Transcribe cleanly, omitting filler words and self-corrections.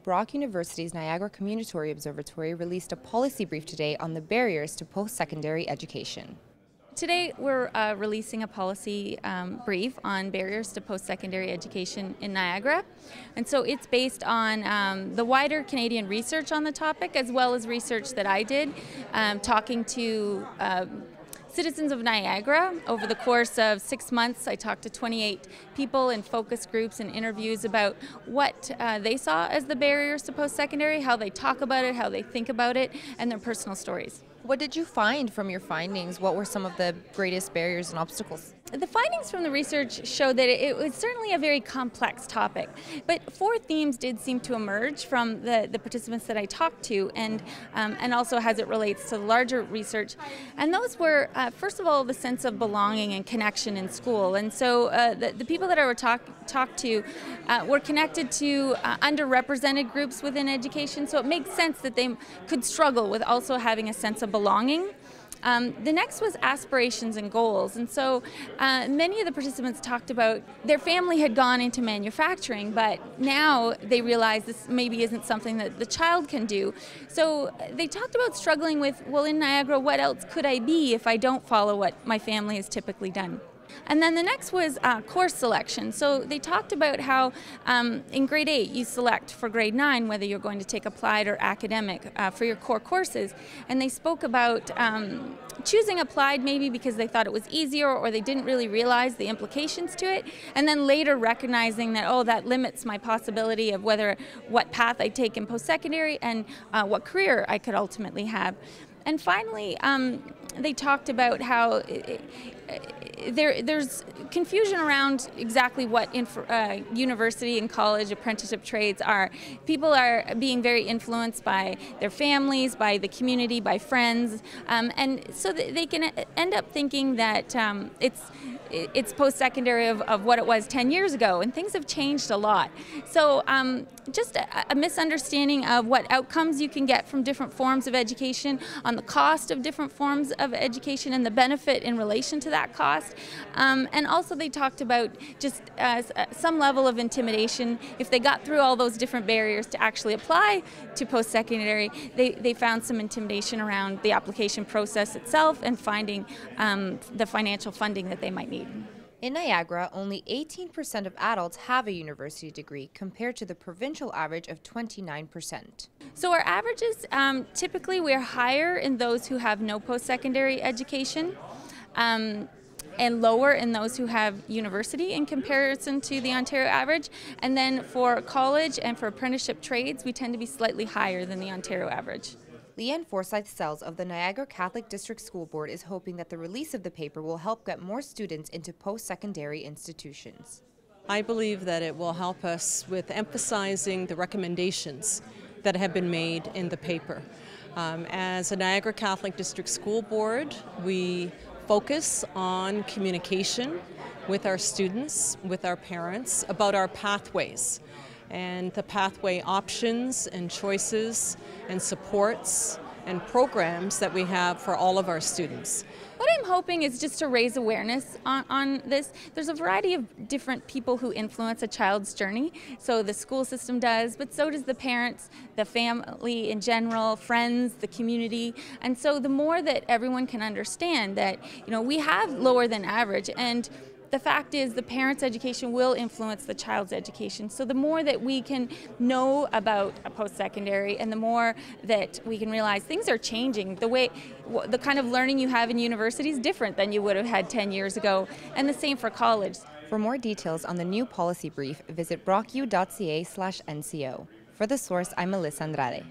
Brock University's Niagara Community Observatory released a policy brief today on the barriers to post-secondary education. Today we're releasing a policy brief on barriers to post-secondary education in Niagara. And so it's based on the wider Canadian research on the topic, as well as research that I did, talking to citizens of Niagara. Over the course of 6 months, I talked to 28 people in focus groups and interviews about what they saw as the barriers to post-secondary, how they talk about it, how they think about it, and their personal stories. What did you find from your findings? What were some of the greatest barriers and obstacles? The findings from the research showed that it was certainly a very complex topic, but 4 themes did seem to emerge from the participants that I talked to, and also as it relates to the larger research. And those were, first of all, the sense of belonging and connection in school. And so the people that I were talked to were connected to underrepresented groups within education, so it makes sense that they could struggle with also having a sense of belonging. The next was aspirations and goals, and so many of the participants talked about their family had gone into manufacturing, but now they realize this maybe isn't something that the child can do. So they talked about struggling with, well, in Niagara, what else could I be if I don't follow what my family has typically done? And then the next was course selection. So they talked about how in grade 8 you select for grade 9 whether you're going to take applied or academic for your core courses. And they spoke about choosing applied maybe because they thought it was easier or they didn't really realize the implications to it. And then later recognizing that, oh, that limits my possibility of what path I take in post-secondary and what career I could ultimately have. And finally, they talked about how there's confusion around exactly what university and college apprenticeship trades are. People are being very influenced by their families, by the community, by friends, and so they can end up thinking that it's post-secondary of what it was 10 years ago, and things have changed a lot. So just a misunderstanding of what outcomes you can get from different forms of education, on the cost of different forms of education and the benefit in relation to that cost. And also they talked about just some level of intimidation. If they got through all those different barriers to actually apply to post-secondary, they found some intimidation around the application process itself and finding the financial funding that they might need. In Niagara, only 18% of adults have a university degree compared to the provincial average of 29%. So our averages, typically we're higher in those who have no post-secondary education and lower in those who have university in comparison to the Ontario average. And then for college and for apprenticeship trades, we tend to be slightly higher than the Ontario average. Leanne Forsyth Sells of the Niagara Catholic District School Board is hoping that the release of the paper will help get more students into post-secondary institutions. I believe that it will help us with emphasizing the recommendations that have been made in the paper. As a Niagara Catholic District School Board, we focus on communication with our students, with our parents, about our pathways and the pathway options and choices and supports and programs that we have for all of our students. What I'm hoping is just to raise awareness on this. There's a variety of different people who influence a child's journey. So the school system does, but so does the parents, the family in general, friends, the community. And so the more that everyone can understand that, we have lower than average, and the fact is the parent's education will influence the child's education. So the more that we can know about a post-secondary and the more that we can realize things are changing. The kind of learning you have in university is different than you would have had 10 years ago, and the same for college. For more details on the new policy brief, visit brocku.ca/NCO. For The Source, I'm Melissa Andrade.